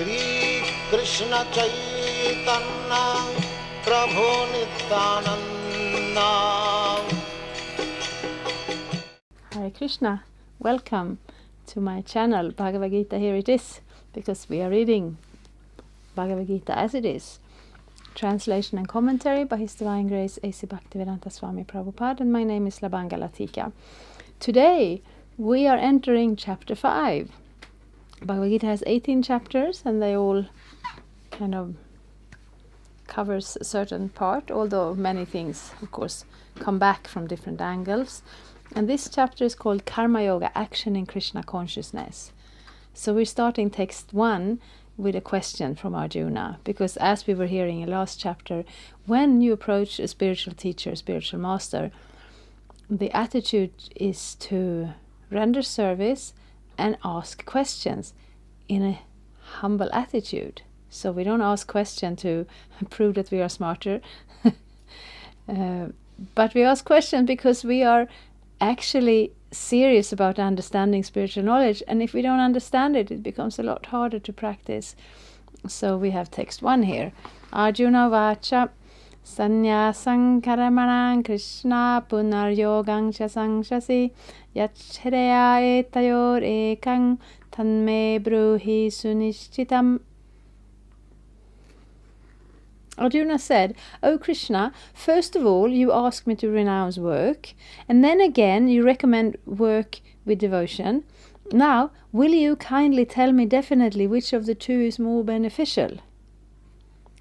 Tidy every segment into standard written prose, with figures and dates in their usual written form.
Shri Krishna Chaitanya Prabhu Nityananda. Hare Krishna, welcome to my channel Bhagavad-gita. Here it is, because we are reading Bhagavad-gita as it is. Translation and commentary by His Divine Grace A.C. Bhaktivedanta Swami Prabhupada, and my name is Labanga Latika. Today we are entering chapter 5. Bhagavad-gita has 18 chapters and they all kind of covers a certain part, although many things of course come back from different angles. And this chapter is called Karma Yoga, Action in Krishna Consciousness. So we're starting text 1 with a question from Arjuna, because as we were hearing in last chapter, when you approach a spiritual teacher, spiritual master, the attitude is to render service and ask questions in a humble attitude. So we don't ask questions to prove that we are smarter, but we ask questions because we are actually serious about understanding spiritual knowledge, and if we don't understand it, it becomes a lot harder to practice. So we have text 1 here. Arjuna vacha Sanyasang karamanang Krishna punar yogang chasangshasi yachreya etayor ekang tanme bruhi sunishchitam. Arjuna said, O Krishna, first of all you ask me to renounce work, and then again you recommend work with devotion. Now, will you kindly tell me definitely which of the two is more beneficial?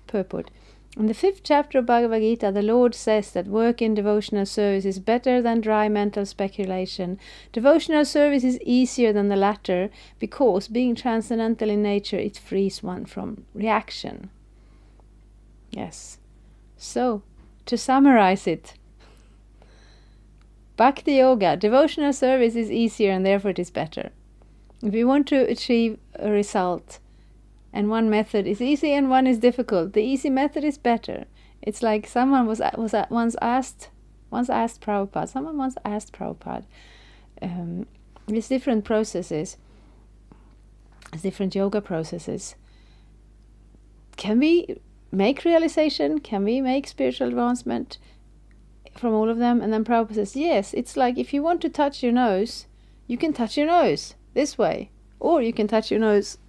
Purport. In the 5th chapter of Bhagavad-gita, the Lord says that work in devotional service is better than dry mental speculation. Devotional service is easier than the latter because, being transcendental in nature, it frees one from reaction. Yes. So, to summarize it, Bhakti Yoga, devotional service is easier and therefore it is better. If you want to achieve a result, and one method is easy and one is difficult, the easy method is better. It's like someone once asked Prabhupada, these different processes, different yoga processes, can we make realization? Can we make spiritual advancement from all of them? And then Prabhupada says, yes, it's like if you want to touch your nose, you can touch your nose this way, or you can touch your nose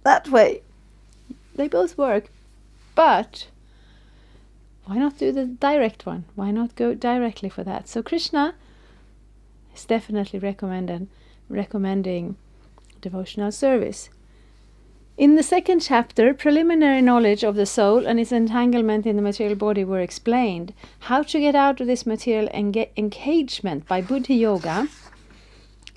that way. They both work, but why not do the direct one? Why not go directly for that? So Krishna is definitely recommending devotional service. In the 2nd chapter, preliminary knowledge of the soul and its entanglement in the material body were explained. How to get out of this material engagement by Buddhi Yoga,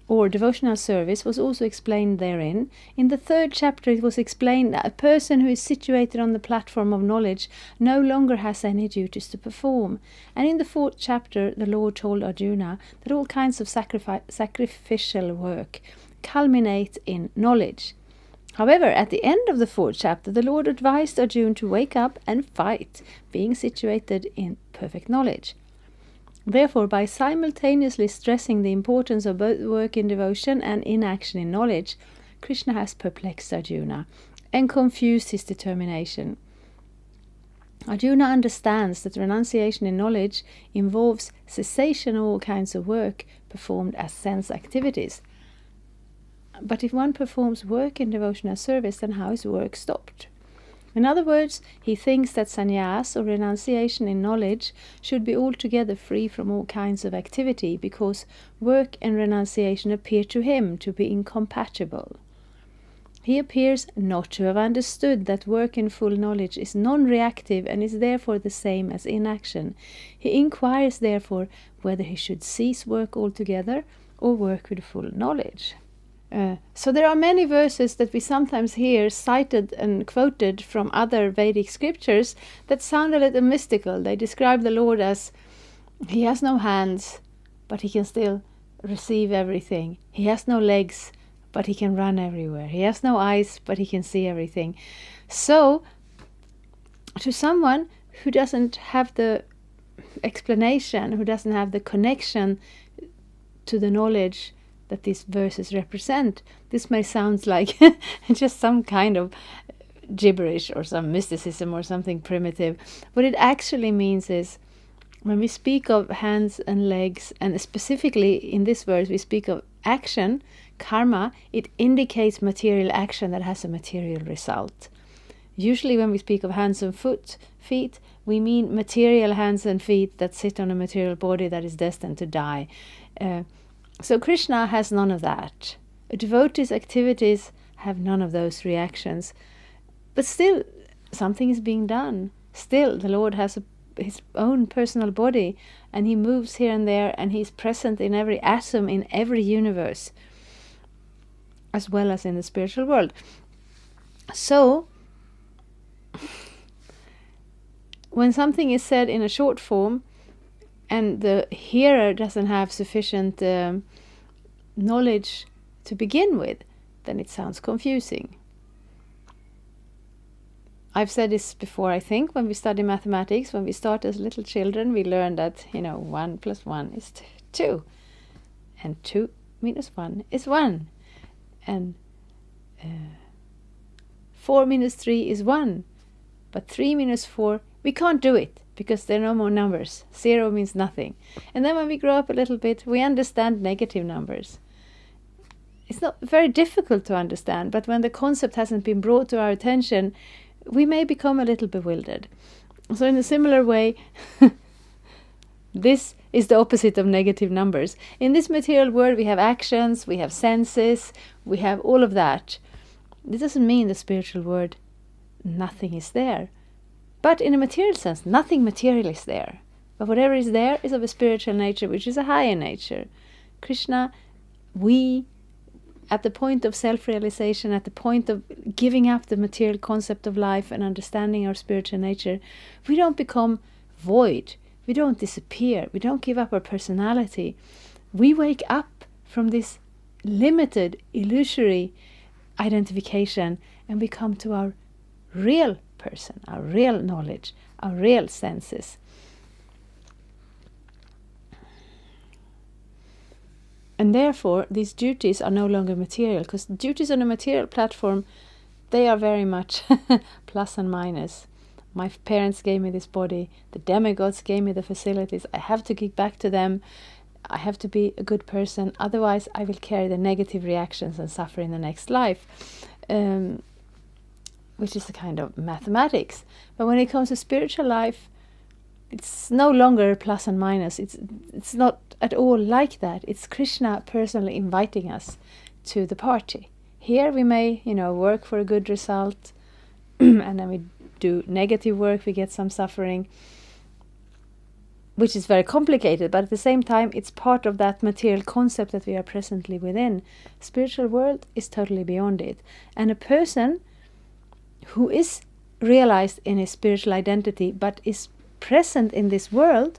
or devotional service, was also explained therein. In the 3rd chapter, it was explained that a person who is situated on the platform of knowledge no longer has any duties to perform. And in the 4th chapter, the Lord told Arjuna that all kinds of sacrificial work culminate in knowledge. However, at the end of the 4th chapter, the Lord advised Arjuna to wake up and fight, being situated in perfect knowledge. Therefore, by simultaneously stressing the importance of both work in devotion and inaction in knowledge, Krishna has perplexed Arjuna and confused his determination. Arjuna understands that renunciation in knowledge involves cessation of all kinds of work performed as sense activities. But if one performs work in devotional service, then how is work stopped? In other words, he thinks that sannyas, or renunciation in knowledge, should be altogether free from all kinds of activity, because work and renunciation appear to him to be incompatible. He appears not to have understood that work in full knowledge is non-reactive and is therefore the same as inaction. He inquires therefore whether he should cease work altogether or work with full knowledge. So there are many verses that we sometimes hear cited and quoted from other Vedic scriptures that sound a little mystical. They describe the Lord as he has no hands, but he can still receive everything. He has no legs, but he can run everywhere. He has no eyes, but he can see everything. So, to someone who doesn't have the explanation, who doesn't have the connection to the knowledge that these verses represent. This may sound like just some kind of gibberish or some mysticism or something primitive. What it actually means is, when we speak of hands and legs, and specifically in this verse we speak of action, karma, it indicates material action that has a material result. Usually when we speak of hands and feet, we mean material hands and feet that sit on a material body that is destined to die. So Krishna has none of that. A devotee's activities have none of those reactions. But still, something is being done. Still, the Lord has his own personal body, and he moves here and there, and he's present in every atom in every universe, as well as in the spiritual world. So, when something is said in a short form, and the hearer doesn't have sufficient knowledge to begin with, then it sounds confusing. I've said this before, I think, when we study mathematics, when we start as little children, we learn that, 1 plus 1 is 2. And 2 minus 1 is 1. And 4 minus 3 is 1. But 3 minus 4, we can't do it, because there are no more numbers. 0 means nothing. And then when we grow up a little bit, we understand negative numbers. It's not very difficult to understand, but when the concept hasn't been brought to our attention, we may become a little bewildered. So in a similar way, this is the opposite of negative numbers. In this material world, we have actions, we have senses, we have all of that. This doesn't mean the spiritual world, nothing is there. But in a material sense, nothing material is there. But whatever is there is of a spiritual nature, which is a higher nature. Krishna, we, at the point of self-realization, at the point of giving up the material concept of life and understanding our spiritual nature, we don't become void. We don't disappear. We don't give up our personality. We wake up from this limited, illusory identification, and we come to our real person, our real knowledge, our real senses. And therefore, these duties are no longer material, because duties on a material platform, they are very much plus and minus. My parents gave me this body, the demigods gave me the facilities, I have to give back to them, I have to be a good person, otherwise I will carry the negative reactions and suffer in the next life, which is a kind of mathematics. But when it comes to spiritual life, it's no longer plus and minus. It's not at all like that. It's Krishna personally inviting us to the party. Here we may, work for a good result, and then we do negative work, we get some suffering, which is very complicated, but at the same time, it's part of that material concept that we are presently within. Spiritual world is totally beyond it. And a person who is realized in his spiritual identity, but is present in this world,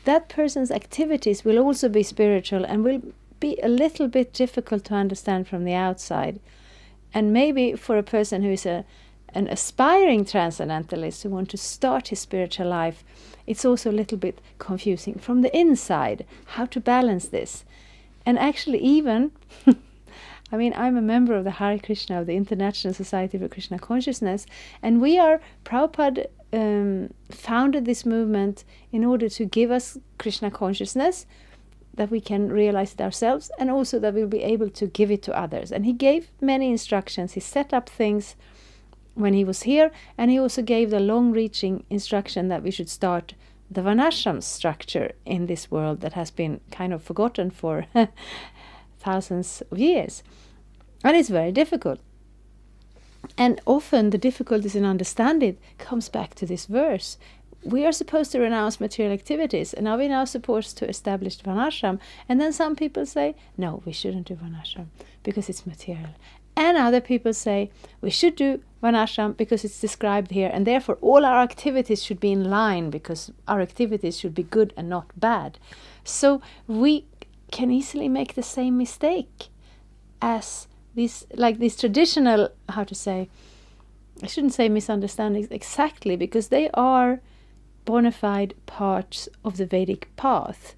that person's activities will also be spiritual and will be a little bit difficult to understand from the outside. And maybe for a person who is an aspiring transcendentalist who wants to start his spiritual life, it's also a little bit confusing from the inside, how to balance this. And actually even, I'm a member of the Hare Krishna, of the International Society for Krishna Consciousness, and Prabhupada founded this movement in order to give us Krishna consciousness, that we can realize it ourselves, and also that we'll be able to give it to others. And he gave many instructions. He set up things when he was here, and he also gave the long-reaching instruction that we should start the Varnashram structure in this world that has been kind of forgotten for thousands of years. And it's very difficult. And often the difficulties in understanding it comes back to this verse. We are supposed to renounce material activities, and are we now supposed to establish Varnashram? And then some people say, no, we shouldn't do Varnashram because it's material. And other people say, we should do Varnashram because it's described here, and therefore all our activities should be in line because our activities should be good and not bad. So we can easily make the same mistake as these traditional, I shouldn't say misunderstandings exactly, because they are bona fide parts of the Vedic path,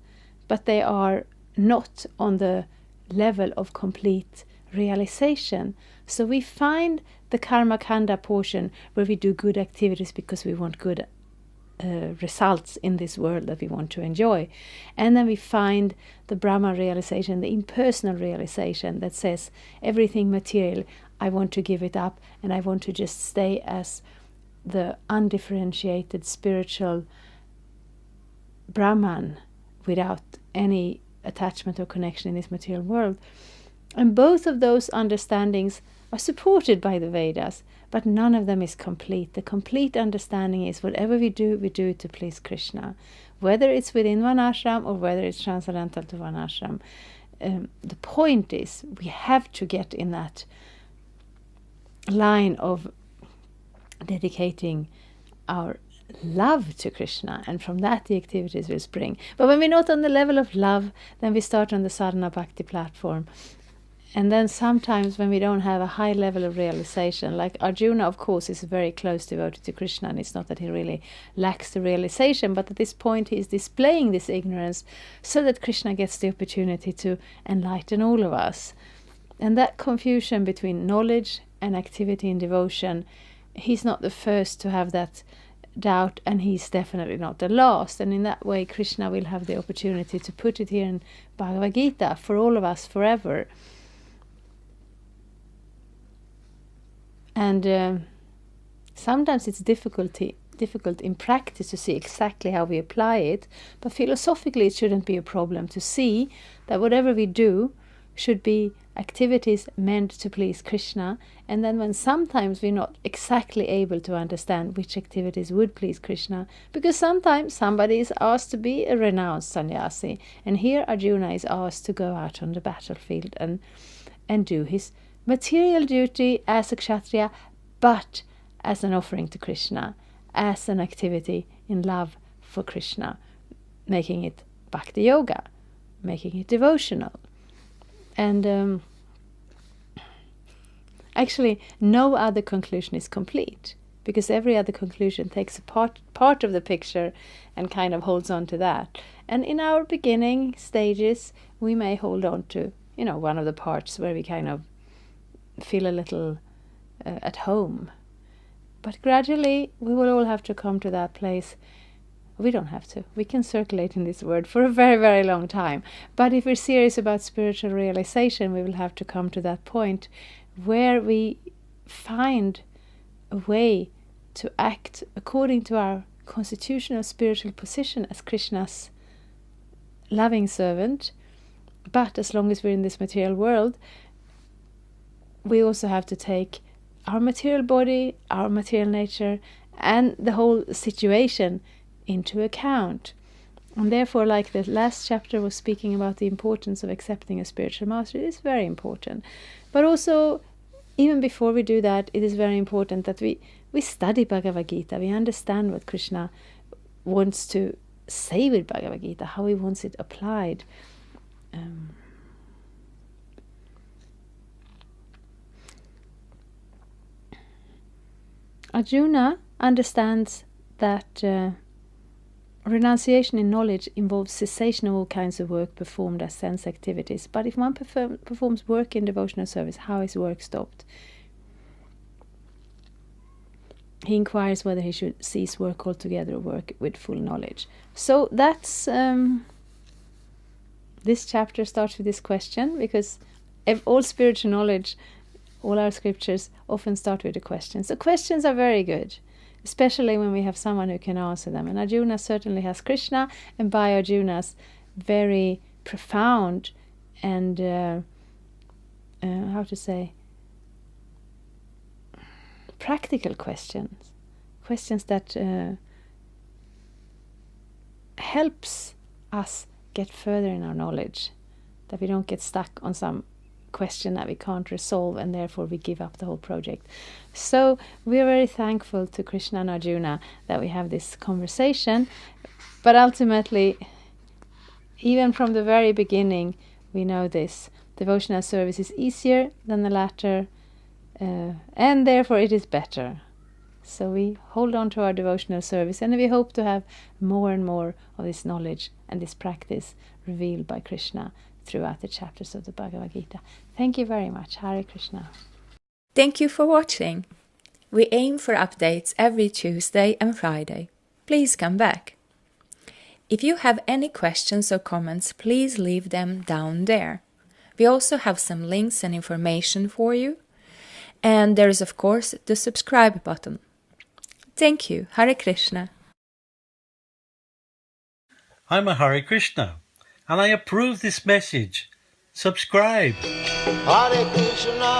but they are not on the level of complete realization. So we find the karma kanda portion where we do good activities because we want good results in this world that we want to enjoy. And then we find the Brahma realization, the impersonal realization that says everything material, I want to give it up and I want to just stay as the undifferentiated spiritual Brahman without any attachment or connection in this material world. And both of those understandings are supported by the Vedas, but none of them is complete. The complete understanding is whatever we do it to please Krishna. Whether it's within one ashram or whether it's transcendental to one ashram. The point is we have to get in that line of dedicating our love to Krishna, and from that the activities will spring. But when we're not on the level of love, then we start on the sadhana bhakti platform. And then sometimes when we don't have a high level of realization, like Arjuna, of course, is very close devotee to Krishna, and it's not that he really lacks the realization, but at this point he is displaying this ignorance so that Krishna gets the opportunity to enlighten all of us. And that confusion between knowledge and activity and devotion, he's not the first to have that doubt, and he's definitely not the last. And in that way, Krishna will have the opportunity to put it here in Bhagavad-gita for all of us forever. And sometimes it's difficult in practice to see exactly how we apply it, but philosophically it shouldn't be a problem to see that whatever we do should be activities meant to please Krishna. And then when sometimes we're not exactly able to understand which activities would please Krishna, because sometimes somebody is asked to be a renounced sannyasi, and here Arjuna is asked to go out on the battlefield and do his material duty as a kshatriya, but as an offering to Krishna, as an activity in love for Krishna, making it bhakti yoga, making it devotional. And actually no other conclusion is complete, because every other conclusion takes a part of the picture and kind of holds on to that. And in our beginning stages we may hold on to, one of the parts where we kind of feel a little at home. But gradually we will all have to come to that place. We don't have to. We can circulate in this word for a very, very long time. But if we're serious about spiritual realization, we will have to come to that point where we find a way to act according to our constitutional spiritual position as Krishna's loving servant. But as long as we're in this material world, we also have to take our material body, our material nature, and the whole situation into account. And therefore, like the last chapter was speaking about the importance of accepting a spiritual master, it is very important. But also, even before we do that, it is very important that we study Bhagavad-gita, we understand what Krishna wants to say with Bhagavad-gita, how he wants it applied. Arjuna understands that renunciation in knowledge involves cessation of all kinds of work performed as sense activities. But if one performs work in devotional service, how is work stopped? He inquires whether he should cease work altogether or work with full knowledge. So that's this chapter starts with this question, because all spiritual knowledge, all our scriptures often start with a question. So questions are very good, especially when we have someone who can answer them. And Arjuna certainly has Krishna, and by Arjuna's very profound and practical questions that helps us get further in our knowledge, that we don't get stuck on some question that we can't resolve and therefore we give up the whole project. So we are very thankful to Krishna and Arjuna that we have this conversation, but ultimately, even from the very beginning, we know this: devotional service is easier than the latter, and therefore it is better. So we hold on to our devotional service, and we hope to have more and more of this knowledge and this practice revealed by Krishna throughout the chapters of the Bhagavad-gita. Thank you very much. Hare Krishna. Thank you for watching. We aim for updates every Tuesday and Friday. Please come back. If you have any questions or comments, please leave them down there. We also have some links and information for you. And there is, of course, the subscribe button. Thank you. Hare Krishna. I'm a Hare Krishna, and I approve this message. Subscribe. Hare Krishna,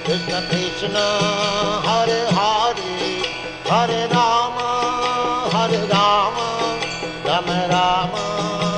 Krishna Krishna, Hare Hare, Hare Rama, Rama Rama.